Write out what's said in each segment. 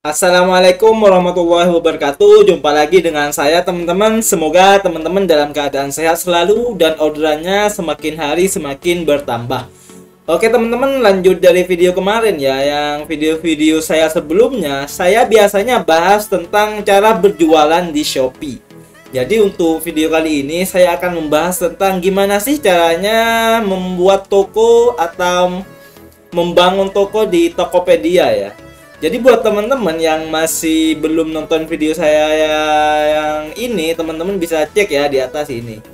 Assalamualaikum warahmatullahi wabarakatuh. Jumpa lagi dengan saya teman-teman. Semoga teman-teman dalam keadaan sehat selalu dan orderannya semakin hari semakin bertambah. Oke teman-teman, lanjut dari video kemarin ya. Yang video-video saya sebelumnya, saya biasanya bahas tentang cara berjualan di Shopee. Jadi untuk video kali ini saya akan membahas tentang gimana sih caranya membuat toko atau membangun toko di Tokopedia ya. Jadi buat teman-teman yang masih belum nonton video saya yang ini, teman-teman bisa cek ya di atas ini.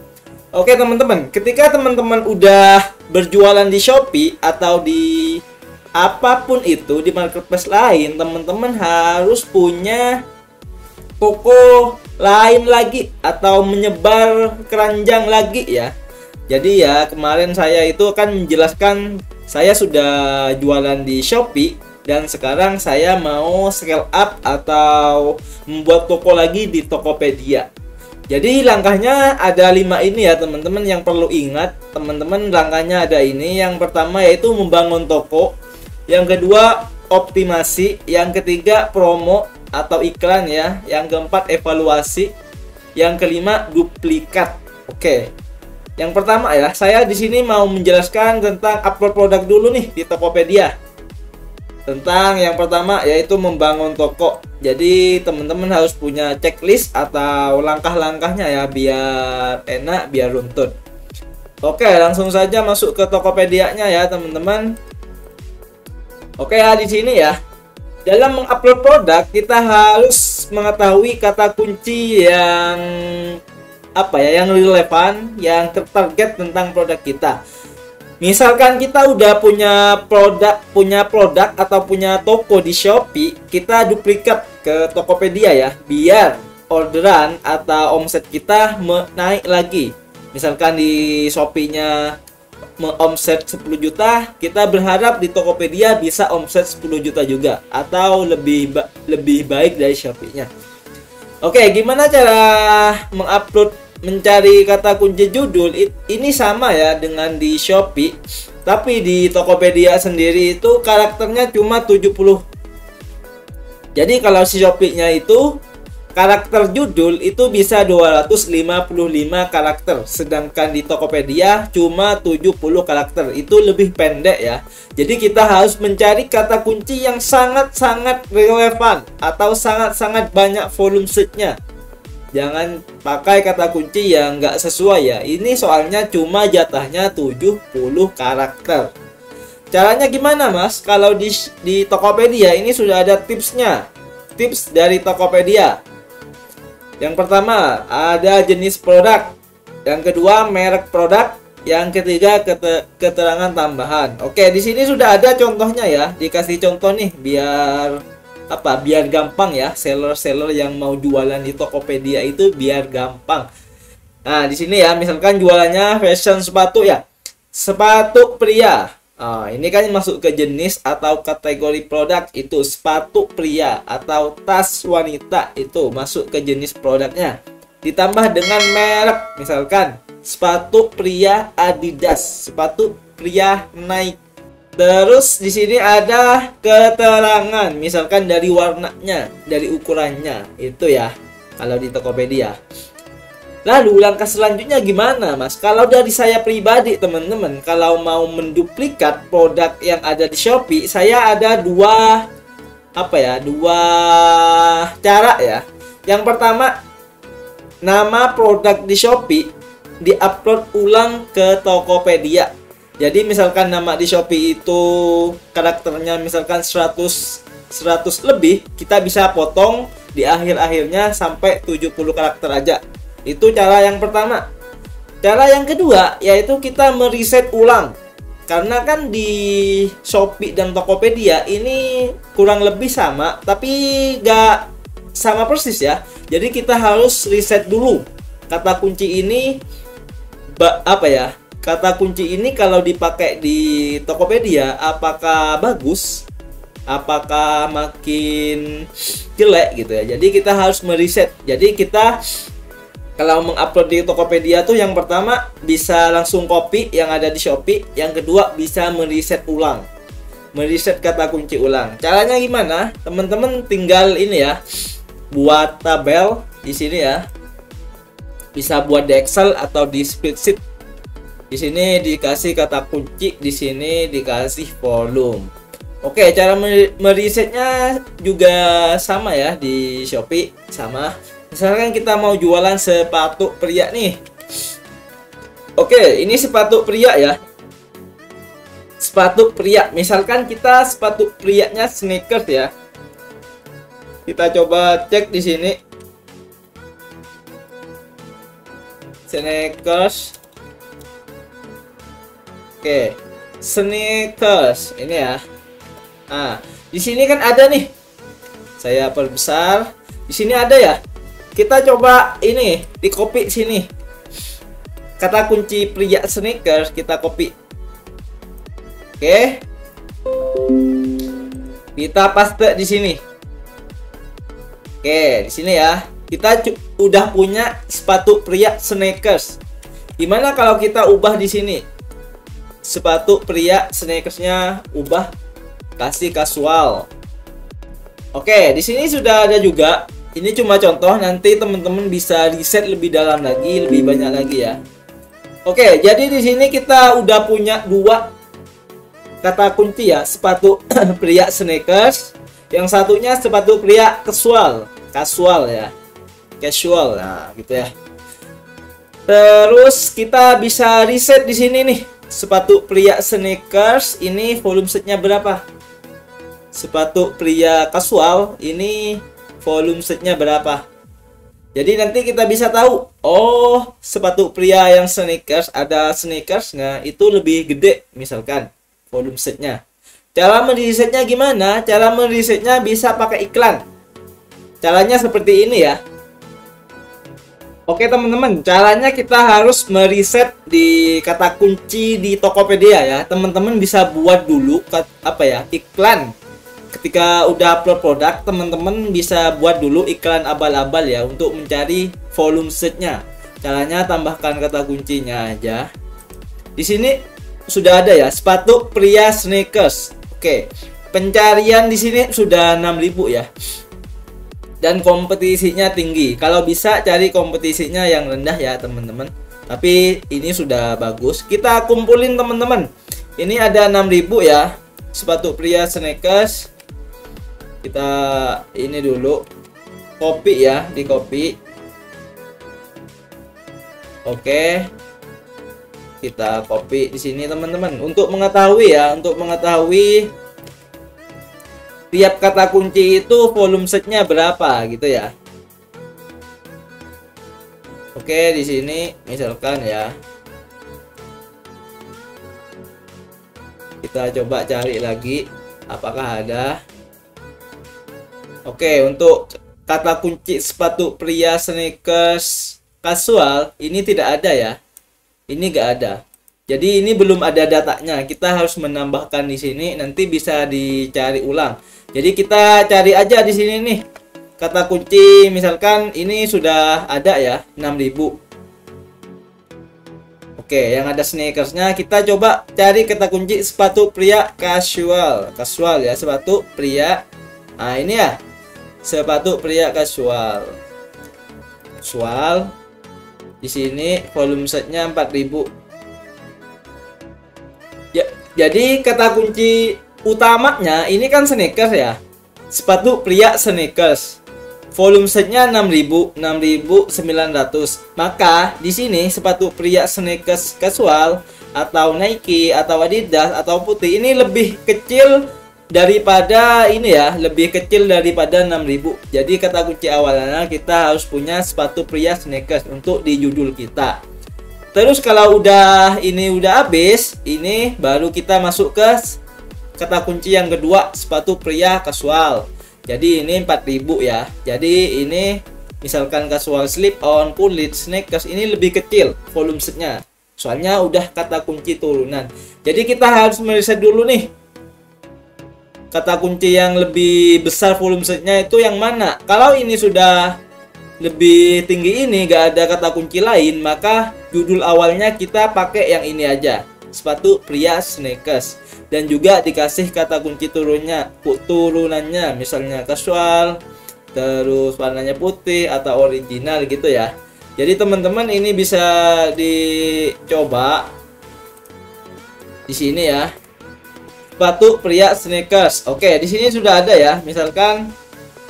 Oke teman-teman, ketika teman-teman udah berjualan di Shopee atau di apapun itu di marketplace lain, teman-teman harus punya toko lain lagi atau menyebar keranjang lagi ya. Jadi ya kemarin saya itu akan menjelaskan saya sudah jualan di Shopee dan sekarang saya mau scale up atau membuat toko lagi di Tokopedia. Jadi langkahnya ada 5 ini ya teman-teman yang perlu ingat. Teman-teman langkahnya ada ini. Yang pertama yaitu membangun toko. Yang kedua optimasi. Yang ketiga promo atau iklan ya. Yang keempat evaluasi. Yang kelima duplikat. Oke. Yang pertama ya, saya di sini mau menjelaskan tentang upload produk dulu nih di Tokopedia. Tentang yang pertama yaitu membangun toko. Jadi teman-teman harus punya checklist atau langkah-langkahnya ya biar enak, biar runtut. Oke, langsung saja masuk ke Tokopedia-nya ya teman-teman. Oke ya, di sini ya. Dalam mengupload produk kita harus mengetahui kata kunci yang yang relevan, yang tertarget tentang produk kita. Misalkan kita udah punya produk atau punya toko di Shopee, kita duplikat ke Tokopedia ya, biar orderan atau omset kita naik lagi. Misalkan di Shopee-nya omset 10 juta, kita berharap di Tokopedia bisa omset 10 juta juga atau lebih baik dari Shopee-nya. Oke, gimana cara mengupload mencari kata kunci judul? Ini sama ya dengan di Shopee, tapi di Tokopedia sendiri itu karakternya cuma 70. Jadi kalau si Shopee-nya itu karakter judul itu bisa 255 karakter, sedangkan di Tokopedia cuma 70 karakter. Itu lebih pendek ya. Jadi kita harus mencari kata kunci yang sangat-sangat relevan atau sangat-sangat banyak volume search-nya. Jangan pakai kata kunci yang nggak sesuai ya. Ini soalnya cuma jatahnya 70 karakter. Caranya gimana mas? Kalau di Tokopedia ini sudah ada tipsnya. Tips dari Tokopedia. Yang pertama ada jenis produk. Yang kedua merek produk. Yang ketiga keterangan tambahan. Oke, di sini sudah ada contohnya ya. Dikasih contoh nih biar gampang ya, seller-seller yang mau jualan di Tokopedia itu biar gampang. Nah, di sini ya, misalkan jualannya fashion sepatu ya. Sepatu pria. Nah, ini kan masuk ke jenis atau kategori produk itu sepatu pria atau tas wanita itu masuk ke jenis produknya. Ditambah dengan merek, misalkan sepatu pria Adidas, sepatu pria Nike. Terus di sini ada keterangan, misalkan dari warnanya, dari ukurannya, itu ya kalau di Tokopedia. Lalu langkah selanjutnya gimana, Mas? Kalau dari saya pribadi, teman-teman, kalau mau menduplikat produk yang ada di Shopee, saya ada dua cara ya. Yang pertama, nama produk di Shopee diupload ulang ke Tokopedia. Jadi misalkan nama di Shopee itu karakternya misalkan 100 lebih, kita bisa potong di akhir-akhirnya sampai 70 karakter aja. Itu cara yang pertama. Cara yang kedua yaitu kita meriset ulang. Karena kan di Shopee dan Tokopedia ini kurang lebih sama, tapi gak sama persis ya. Jadi kita harus riset dulu. Kata kunci ini kata kunci ini kalau dipakai di Tokopedia apakah bagus, apakah makin jelek gitu ya. Jadi kita harus meriset. Jadi kita kalau mengupload di Tokopedia tuh yang pertama bisa langsung copy yang ada di Shopee, yang kedua bisa meriset ulang. meriset kata kunci ulang. Caranya gimana? Teman-teman tinggal ini ya, buat tabel di sini ya. Bisa buat di Excel atau di spreadsheet. Di sini dikasih kata kunci, di sini dikasih volume. Oke, cara merisetnya juga sama ya di Shopee, sama. Misalkan kita mau jualan sepatu pria nih. Oke, ini sepatu pria ya. Sepatu pria, misalkan kita sepatu prianya sneakers ya. Kita coba cek di sini. Sneakers. Oke, sneakers ini ya. Nah, di sini kan ada nih. Saya perbesar. Di sini ada ya. Kita coba ini di copy sini. Kata kunci pria sneakers kita copy. Oke. Kita paste di sini. Oke, di sini ya. Kita udah punya sepatu pria sneakers. Gimana kalau kita ubah di sini? Sepatu pria sneakersnya ubah kasih casual. Oke, di sini sudah ada juga. Ini cuma contoh, nanti teman-teman bisa riset lebih dalam lagi, lebih banyak lagi ya. Oke, jadi di sini kita udah punya dua kata kunci ya, sepatu pria sneakers, yang satunya sepatu pria casual ya, casual, nah gitu ya. Terus kita bisa riset di sini nih, sepatu pria sneakers ini volume setnya berapa? Sepatu pria casual ini volume setnya berapa? Jadi nanti kita bisa tahu, oh sepatu pria yang sneakers ada sneakersnya itu lebih gede misalkan volume setnya. Cara merisetnya gimana? Cara merisetnya bisa pakai iklan. Caranya seperti ini ya. Oke teman-teman, caranya kita harus meriset di kata kunci di Tokopedia ya. Teman-teman bisa buat dulu iklan. Ketika udah upload produk, teman-teman bisa buat dulu iklan abal-abal ya untuk mencari volume setnya. Caranya tambahkan kata kuncinya aja. Di sini sudah ada ya, sepatu pria sneakers. Oke, pencarian di sini sudah 6.000 ya. Dan kompetisinya tinggi. Kalau bisa cari kompetisinya yang rendah ya teman-teman. Tapi ini sudah bagus. Kita kumpulin teman-teman. Ini ada 6.000 ya, sepatu pria sneakers. Kita ini dulu copy ya, di copy. Oke, kita copy di sini teman-teman. Untuk mengetahui ya, untuk mengetahui tiap kata kunci itu volume setnya berapa gitu ya. Oke, di sini misalkan ya, kita coba cari lagi apakah ada. Oke, untuk kata kunci sepatu pria sneakers casual ini tidak ada ya. Ini enggak ada. Jadi ini belum ada datanya. Kita harus menambahkan di sini, nanti bisa dicari ulang. Jadi kita cari aja di sini nih. Kata kunci misalkan ini sudah ada ya, 6.000. Oke, yang ada sneakersnya kita coba cari kata kunci sepatu pria casual ya, sepatu pria. Nah, ini ya. Sepatu pria casual. Di sini volume setnya 4.000. Ya, jadi kata kunci utamanya ini kan sneakers ya. Sepatu pria sneakers. Volume setnya 6.900. Maka di sini sepatu pria sneakers casual atau Nike atau Adidas atau putih ini lebih kecil daripada ini ya, lebih kecil daripada 6.000. Jadi kata kunci awalnya kita harus punya sepatu pria sneakers untuk di judul kita. Terus kalau ini udah habis, ini baru kita masuk ke kata kunci yang kedua, sepatu pria casual. Jadi ini 4.000 ya. Jadi ini misalkan casual slip on, kulit, sneakers ini lebih kecil volume setnya. Soalnya udah kata kunci turunan. Jadi kita harus meriset dulu nih, kata kunci yang lebih besar volume setnya itu yang mana. Kalau ini sudah lebih tinggi, ini gak ada kata kunci lain, maka judul awalnya kita pakai yang ini aja, sepatu pria sneakers. dan juga dikasih kata kunci turunannya, misalnya casual, terus warnanya putih atau original gitu ya. Jadi teman-teman ini bisa dicoba di sini ya. Sepatu pria sneakers. Oke, di sini sudah ada ya. Misalkan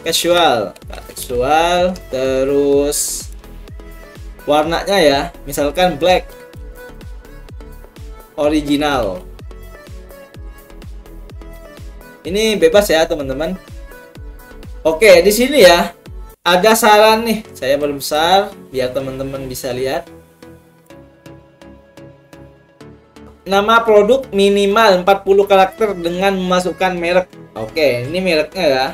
casual, terus warnanya ya, misalkan black, original. Ini bebas ya teman-teman. Oke, di sini ya ada saran nih, saya perbesar biar teman-teman bisa lihat. Nama produk minimal 40 karakter dengan memasukkan merek. Oke, ini mereknya ya.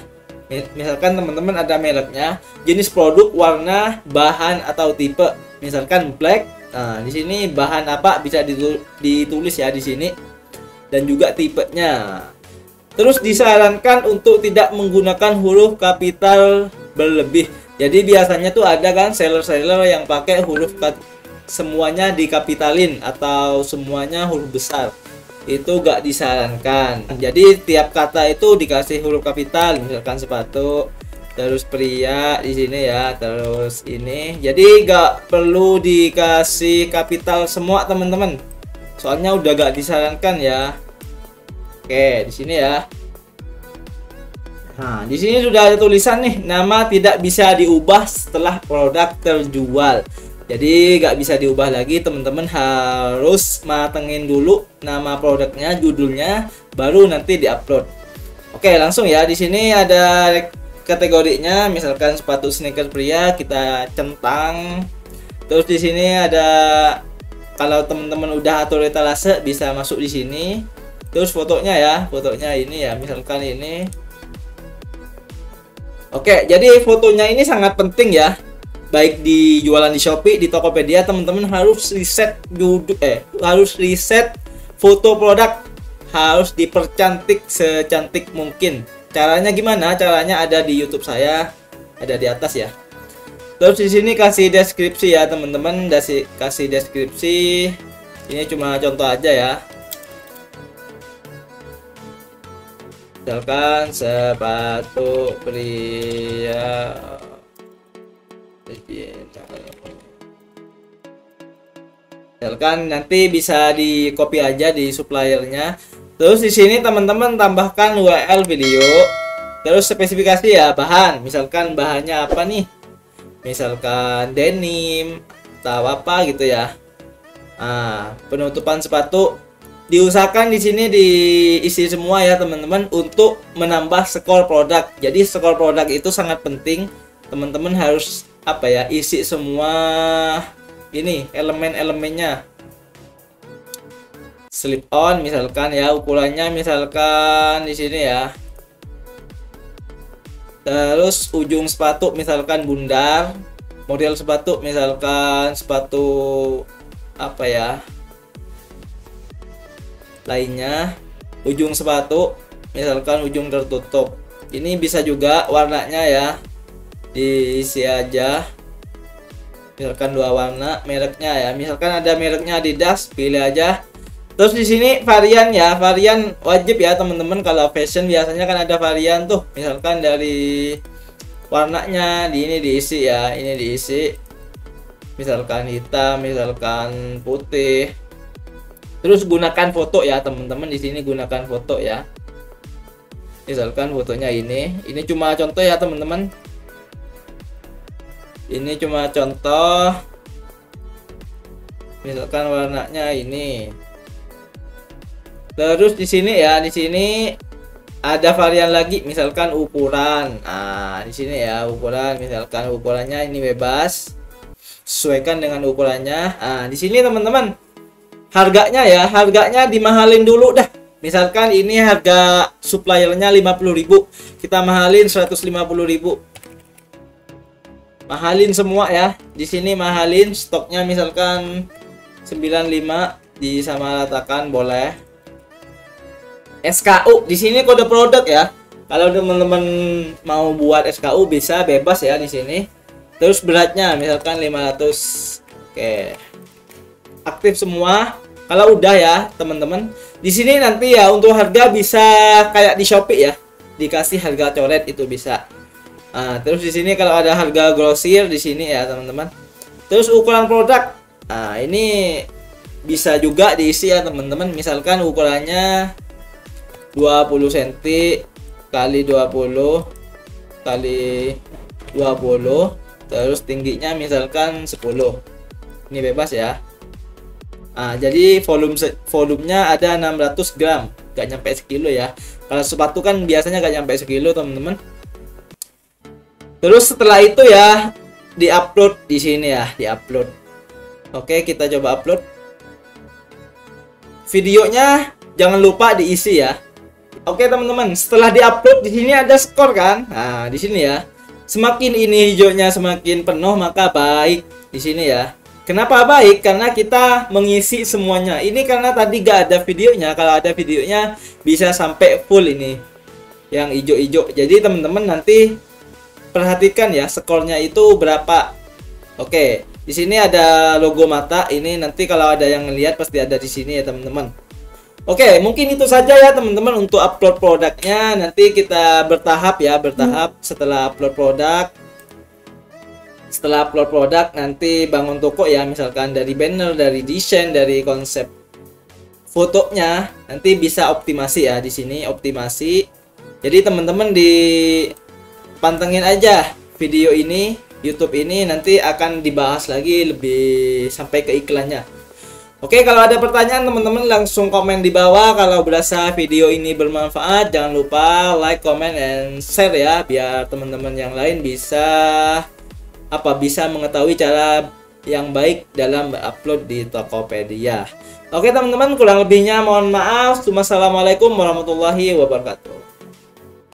Misalkan teman-teman ada mereknya, jenis produk, warna, bahan atau tipe. Misalkan black. Nah, di sini bahan apa bisa ditulis ya di sini, dan juga tipenya. Terus disarankan untuk tidak menggunakan huruf kapital berlebih. Jadi biasanya tuh ada kan seller-seller yang pakai huruf semuanya dikapitalin atau semuanya huruf besar. Itu gak disarankan. Jadi tiap kata itu dikasih huruf kapital, misalkan sepatu, terus pria di sini ya, terus ini. Jadi gak perlu dikasih kapital semua teman-teman. Soalnya udah gak disarankan ya. Oke, di sini ya. Nah, di sini sudah ada tulisan nih, nama tidak bisa diubah setelah produk terjual. Jadi nggak bisa diubah lagi, teman-teman harus matengin dulu nama produknya, judulnya, baru nanti diupload. Oke, langsung ya. Di sini ada kategorinya, misalkan sepatu sneakers pria, kita centang. Terus di sini ada, kalau teman-teman udah atur etalase bisa masuk di sini. Terus fotonya ya, fotonya ini ya, misalkan ini. Oke, jadi fotonya ini sangat penting ya. Baik di jualan di Shopee, di Tokopedia, teman-teman harus riset foto produk, harus dipercantik secantik mungkin. Caranya gimana? Caranya ada di YouTube saya, ada di atas ya. Terus di sini kasih deskripsi ya teman-teman, kasih deskripsi. Ini cuma contoh aja ya. Misalkan sepatu pria, misalkan nanti bisa di copy aja di suppliernya. Terus di sini teman-teman tambahkan URL video, terus spesifikasi ya, bahan, misalkan bahannya apa nih, misalkan denim atau apa gitu ya. Nah, penutupan sepatu diusahakan di sini diisi semua ya teman-teman untuk menambah skor produk. Jadi skor produk itu sangat penting, teman-teman harus apa ya, isi semua ini elemen-elemennya. Slip on misalkan ya, ukurannya misalkan di sini ya. Terus ujung sepatu misalkan bundar, model sepatu misalkan sepatu apa ya lainnya, ujung sepatu misalkan ujung tertutup. Ini bisa juga warnanya ya diisi aja, misalkan dua warna, mereknya ya, misalkan ada mereknya Adidas, pilih aja. Terus di sini varian ya, varian wajib ya teman-teman. Kalau fashion biasanya kan ada varian tuh, misalkan dari warnanya di ini diisi ya, ini diisi misalkan hitam, misalkan putih. Terus gunakan foto ya teman-teman, di sini gunakan foto ya. Misalkan fotonya ini cuma contoh ya teman-teman. Ini cuma contoh. Misalkan warnanya ini. Terus di sini ya, di sini ada varian lagi, misalkan ukuran. Nah, di sini ya ukuran, misalkan ukurannya ini bebas. Sesuaikan dengan ukurannya. Nah, di sini teman-teman harganya ya, harganya dimahalin dulu dah. Misalkan ini harga suppliernya 50.000, kita mahalin 150.000. Mahalin semua ya. Di sini mahalin, stoknya misalkan 95, disamaratakan boleh. SKU di sini kode produk ya. Kalau teman-teman mau buat SKU bisa bebas ya di sini. Terus beratnya misalkan 500. Oke. Aktif semua. Kalau udah ya teman-teman, di sini nanti ya untuk harga bisa kayak di Shopee ya, dikasih harga coret itu bisa. Nah, terus di sini kalau ada harga grosir di sini ya teman-teman. Terus ukuran produk, nah ini bisa juga diisi ya teman-teman. Misalkan ukurannya 20 cm kali 20 kali 20, terus tingginya misalkan 10. Ini bebas ya. Nah, jadi volumenya ada 600 gram, gak nyampe sekilo ya. Kalau sepatu kan biasanya gak nyampe sekilo teman-teman. Terus setelah itu ya diupload di sini ya, diupload. Oke, kita coba upload. Videonya jangan lupa diisi ya. Oke teman-teman, setelah diupload di sini ada skor kan? Nah, di sini ya. Semakin ini hijaunya semakin penuh maka baik di sini ya. Kenapa baik? Karena kita mengisi semuanya. Ini karena tadi gak ada videonya. Kalau ada videonya bisa sampai full ini. Yang hijau-hijau. Jadi teman-teman nanti perhatikan ya skornya itu berapa. Oke, di sini ada logo mata. Ini nanti kalau ada yang ngelihat pasti ada di sini ya teman-teman. Oke, mungkin itu saja ya teman-teman untuk upload produknya. Nanti kita bertahap ya, bertahap setelah upload produk. Setelah upload produk nanti bangun toko ya, misalkan dari banner, dari desain, dari konsep fotonya nanti bisa optimasi ya di sini optimasi. Jadi teman-teman dipantengin aja video ini, YouTube ini nanti akan dibahas lagi lebih sampai ke iklannya. Oke, kalau ada pertanyaan teman-teman langsung komen di bawah. Kalau berasa video ini bermanfaat jangan lupa like, comment, and share ya biar teman-teman yang lain bisa mengetahui cara yang baik dalam upload di Tokopedia. Oke teman-teman, kurang lebihnya mohon maaf. Wassalamualaikum warahmatullahi wabarakatuh.